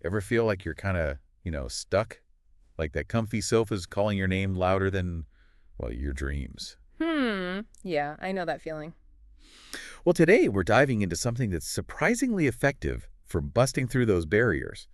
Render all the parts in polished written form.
Ever feel like you're kind of, stuck? Like that comfy sofa's calling your name louder than, well, your dreams. Yeah, I know that feeling. Well, today we're diving into something that's surprisingly effective for busting through those barriers.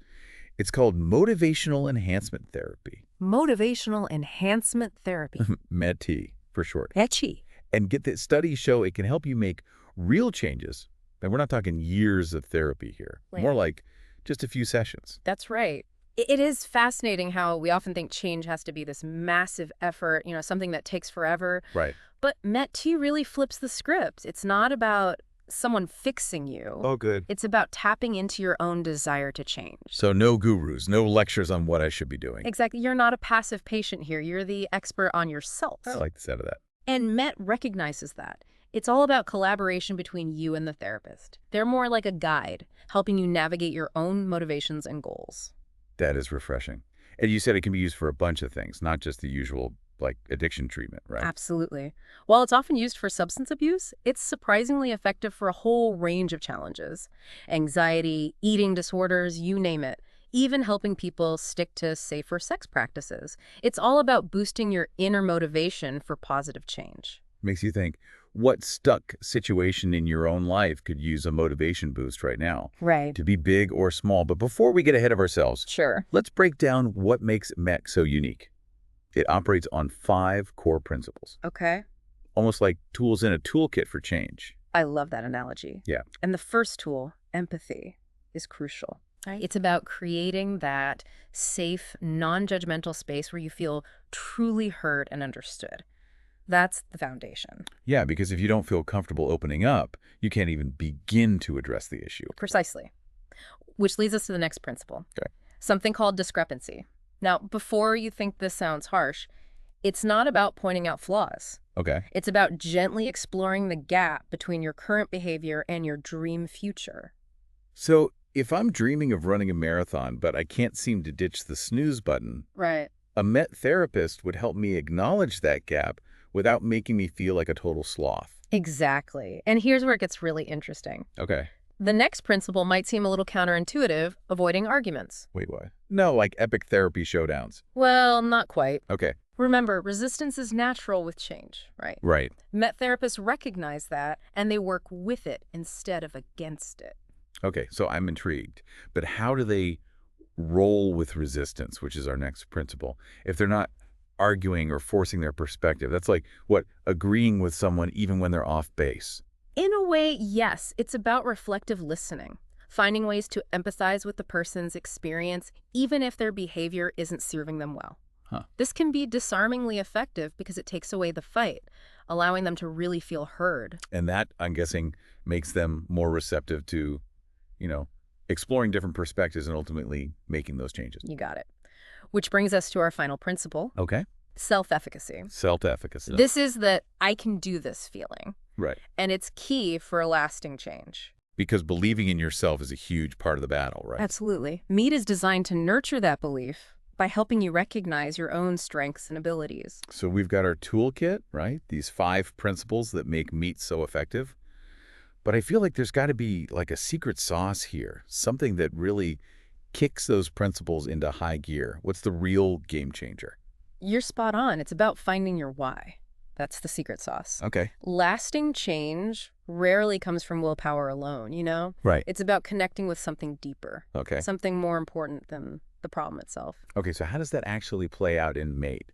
It's called Motivational Enhancement Therapy, Motivational Enhancement Therapy. MET for short. Etchy. And get that studies show it can help you make real changes. And we're not talking years of therapy here, more like just a few sessions. That's right. It is fascinating how we often think change has to be this massive effort, something that takes forever. Right. But MET-T really flips the script. It's not about someone fixing you. Oh, good. It's about tapping into your own desire to change. So no gurus, no lectures on what I should be doing. Exactly. You're not a passive patient here. You're the expert on yourself. I like the sound of that. And MET recognizes that. It's all about collaboration between you and the therapist. They're more like a guide, helping you navigate your own motivations and goals. That is refreshing. And you said it can be used for a bunch of things, not just the usual, like, addiction treatment, right? Absolutely. While it's often used for substance abuse, it's surprisingly effective for a whole range of challenges. Anxiety, eating disorders, you name it. Even helping people stick to safer sex practices. It's all about boosting your inner motivation for positive change. Makes you think, what stuck situation in your own life could use a motivation boost right now? Right. To be big or small. But before we get ahead of ourselves, Sure. let's break down what makes MET so unique. It operates on 5 core principles, Okay. almost like tools in a toolkit for change. I love that analogy. Yeah. And the first tool, empathy, is crucial. Right. It's about creating that safe, non-judgmental space where you feel truly heard and understood. That's the foundation. Yeah, because if you don't feel comfortable opening up, you can't even begin to address the issue. Precisely. Which leads us to the next principle. Okay. Something called discrepancy. Now, before you think this sounds harsh, it's not about pointing out flaws. Okay. It's about gently exploring the gap between your current behavior and your dream future. So if I'm dreaming of running a marathon, but I can't seem to ditch the snooze button, Right. a MET therapist would help me acknowledge that gap without making me feel like a total sloth. Exactly. And here's where it gets really interesting. Okay. The next principle might seem a little counterintuitive, avoiding arguments. Wait, what? No, like epic therapy showdowns. Well, not quite. Okay. Remember, resistance is natural with change, right? Right. MET therapists recognize that, and they work with it instead of against it. Okay, so I'm intrigued. But how do they roll with resistance, which is our next principle, if they're not arguing or forcing their perspective? That's like, what, agreeing with someone even when they're off base? In a way, yes, it's about reflective listening, finding ways to empathize with the person's experience, even if their behavior isn't serving them well. Huh. This can be disarmingly effective because it takes away the fight, allowing them to really feel heard. And that, I'm guessing, makes them more receptive to, exploring different perspectives and ultimately making those changes. You got it. Which brings us to our final principle, Okay. self-efficacy. Self-efficacy. This is that I can do this feeling, Right. and it's key for a lasting change. Because believing in yourself is a huge part of the battle, right? Absolutely. MET is designed to nurture that belief by helping you recognize your own strengths and abilities. So we've got our toolkit, right? These 5 principles that make MET so effective. But I feel like there's got to be like a secret sauce here, something that really kicks those principles into high gear. What's the real game changer? You're spot on. It's about finding your why. That's the secret sauce. Okay. Lasting change rarely comes from willpower alone, Right. It's about connecting with something deeper, Okay. something more important than the problem itself. Okay, so how does that actually play out in MET?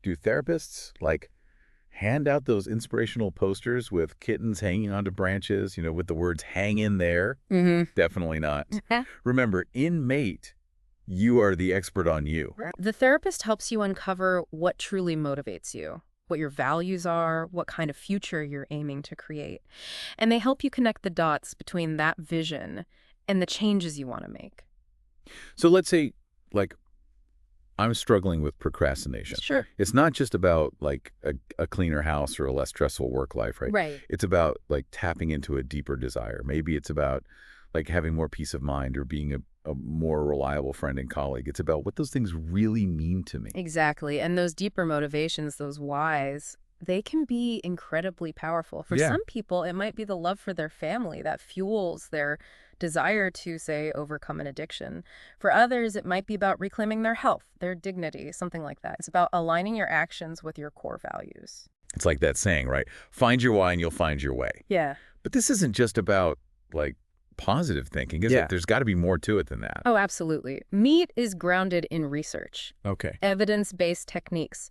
Do therapists, like, hand out those inspirational posters with kittens hanging onto branches, with the words hang in there? Mm-hmm. Definitely not. Remember, in MET, you are the expert on you. The therapist helps you uncover what truly motivates you, what your values are, what kind of future you're aiming to create. And they help you connect the dots between that vision and the changes you want to make. So let's say, like, I'm struggling with procrastination. Sure. It's not just about, like, a cleaner house or a less stressful work life, right? Right. It's about, like, tapping into a deeper desire. Maybe it's about, like, having more peace of mind or being a more reliable friend and colleague. It's about what those things really mean to me. Exactly. And those deeper motivations, those whys, they can be incredibly powerful. For Yeah. some people, it might be the love for their family that fuels their desire to, say, overcome an addiction. For others, it might be about reclaiming their health, their dignity, something like that. It's about aligning your actions with your core values. It's like that saying, right? Find your why and you'll find your way. Yeah. But this isn't just about, like, positive thinking, is Yeah. it? There's got to be more to it than that. Oh, absolutely. MEAT is grounded in research, Okay. evidence-based techniques.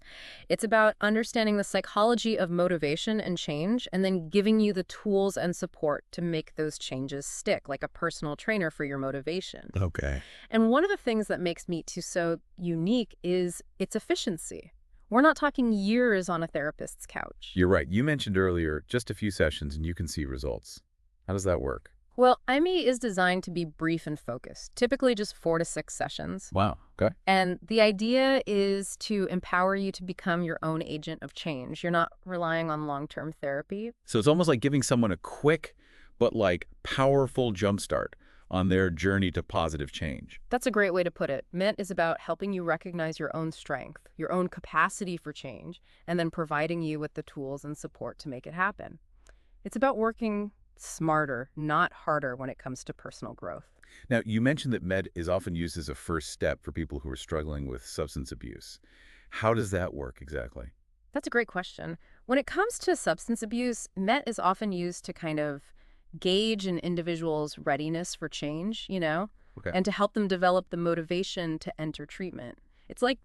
It's about understanding the psychology of motivation and change, and then giving you the tools and support to make those changes stick, like a personal trainer for your motivation. Okay. And one of the things that makes MEAT so unique is its efficiency. We're not talking years on a therapist's couch. You're right. You mentioned earlier just a few sessions and you can see results. How does that work? Well, IME is designed to be brief and focused, typically just 4 to 6 sessions. Wow. Okay. And the idea is to empower you to become your own agent of change. You're not relying on long-term therapy. So it's almost like giving someone a quick but like powerful jumpstart on their journey to positive change. That's a great way to put it. MET is about helping you recognize your own strength, your own capacity for change, and then providing you with the tools and support to make it happen. It's about working smarter, not harder when it comes to personal growth. Now, you mentioned that med is often used as a first step for people who are struggling with substance abuse. How does that work exactly? That's a great question. When it comes to substance abuse, MET is often used to kind of gauge an individual's readiness for change, Okay. and to help them develop the motivation to enter treatment. It's like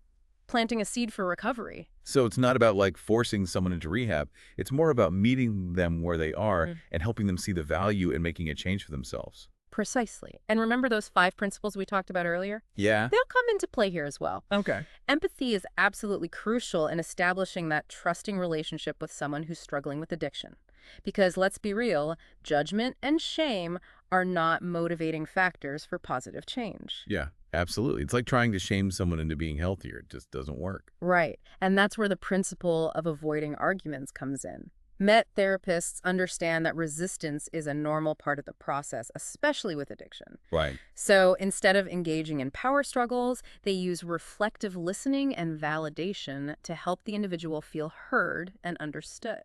planting a seed for recovery. So it's not about like forcing someone into rehab. It's more about meeting them where they are and helping them see the value in making a change for themselves. Precisely. And remember those 5 principles we talked about earlier? Yeah. They'll come into play here as well. Okay. Empathy is absolutely crucial in establishing that trusting relationship with someone who's struggling with addiction. Because let's be real, judgment and shame are not motivating factors for positive change. Yeah, absolutely. It's like trying to shame someone into being healthier. It just doesn't work. Right. And that's where the principle of avoiding arguments comes in. MET therapists understand that resistance is a normal part of the process, especially with addiction. Right. So instead of engaging in power struggles, they use reflective listening and validation to help the individual feel heard and understood.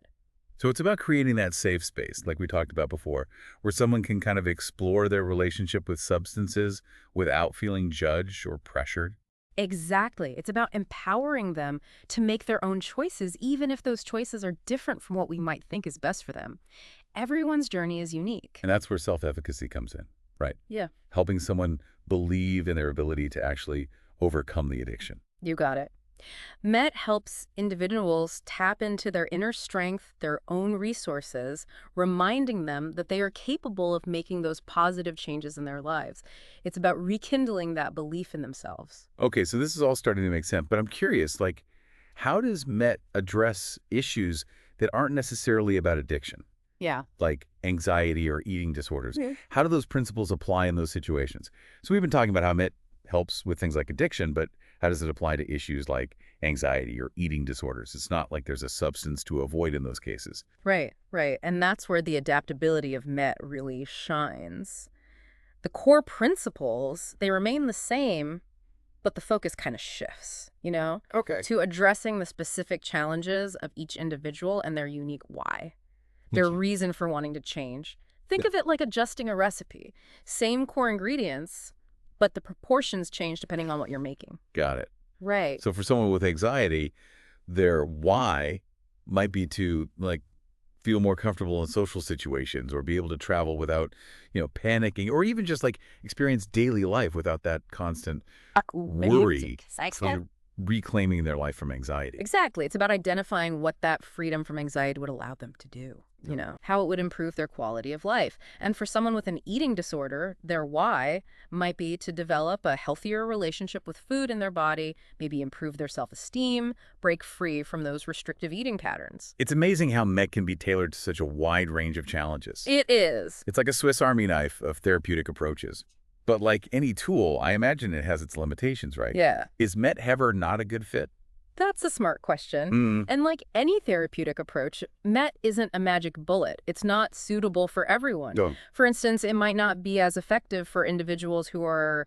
So it's about creating that safe space, like we talked about before, where someone can kind of explore their relationship with substances without feeling judged or pressured. Exactly. It's about empowering them to make their own choices, even if those choices are different from what we might think is best for them. Everyone's journey is unique. And that's where self-efficacy comes in, right? Yeah, Helping someone believe in their ability to actually overcome the addiction. you got it. MET helps individuals tap into their inner strength, their own resources, reminding them that they are capable of making those positive changes in their lives. It's about rekindling that belief in themselves. Okay, so this is all starting to make sense, but I'm curious, like, how does MET address issues that aren't necessarily about addiction, Yeah. like anxiety or eating disorders? Yeah. How do those principles apply in those situations? So we've been talking about how MET helps with things like addiction, but how does it apply to issues like anxiety or eating disorders? It's not like there's a substance to avoid in those cases. Right, right. And that's where the adaptability of MET really shines. The core principles, they remain the same, but the focus kind of shifts, Okay. to addressing the specific challenges of each individual and their unique why, their reason for wanting to change. Think of it like adjusting a recipe. Same core ingredients, but the proportions change depending on what you're making. Got it. Right. So for someone with anxiety, their why might be to like feel more comfortable in social situations or be able to travel without, panicking, or even just like experience daily life without that constant worry. So they're reclaiming their life from anxiety. Exactly. It's about identifying what that freedom from anxiety would allow them to do, how it would improve their quality of life. And for someone with an eating disorder, their why might be to develop a healthier relationship with food in their body, maybe improve their self-esteem, break free from those restrictive eating patterns. It's amazing how MET can be tailored to such a wide range of challenges. It is. It's like a Swiss Army knife of therapeutic approaches. But like any tool, I imagine it has its limitations, right? Yeah. Is MET ever not a good fit? That's a smart question. And like any therapeutic approach, MET isn't a magic bullet. It's not suitable for everyone. No. For instance, it might not be as effective for individuals who are,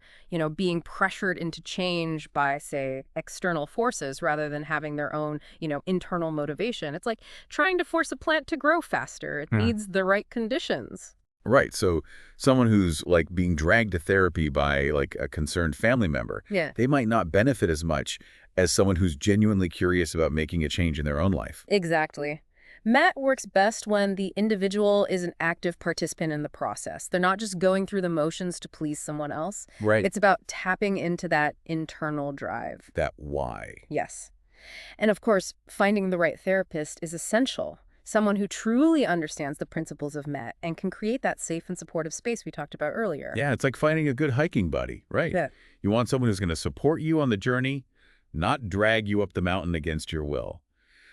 being pressured into change by, say, external forces rather than having their own, internal motivation. It's like trying to force a plant to grow faster. It needs the right conditions. Right. So someone who's like being dragged to therapy by like a concerned family member, Yeah. they might not benefit as much as someone who's genuinely curious about making a change in their own life. Exactly. MET works best when the individual is an active participant in the process. They're not just going through the motions to please someone else. Right. It's about tapping into that internal drive. That why. Yes. And of course, finding the right therapist is essential. Someone who truly understands the principles of MET and can create that safe and supportive space we talked about earlier. Yeah, it's like finding a good hiking buddy, right? Yeah. You want someone who's going to support you on the journey, not drag you up the mountain against your will.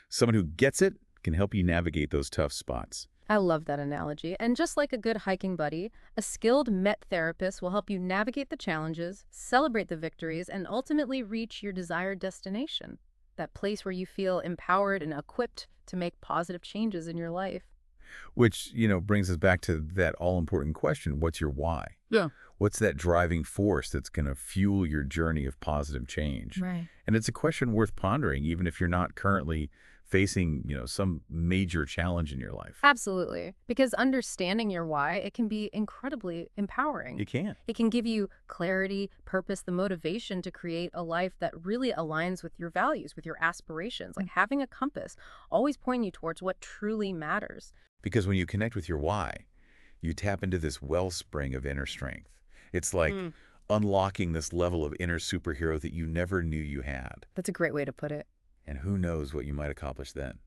Someone who gets it, can help you navigate those tough spots. I love that analogy. And just like a good hiking buddy, a skilled MET therapist will help you navigate the challenges, celebrate the victories, and ultimately reach your desired destination. That place where you feel empowered and equipped to make positive changes in your life. Which, brings us back to that all-important question, what's your why? Yeah. What's that driving force that's going to fuel your journey of positive change? Right. And it's a question worth pondering, even if you're not currently facing, some major challenge in your life. Absolutely. Because understanding your why, it can be incredibly empowering. You can. It can give you clarity, purpose, the motivation to create a life that really aligns with your values, with your aspirations, like having a compass, always pointing you towards what truly matters. Because when you connect with your why, you tap into this wellspring of inner strength. It's like Mm, unlocking this level of inner superhero that you never knew you had. that's a great way to put it. And who knows what you might accomplish then.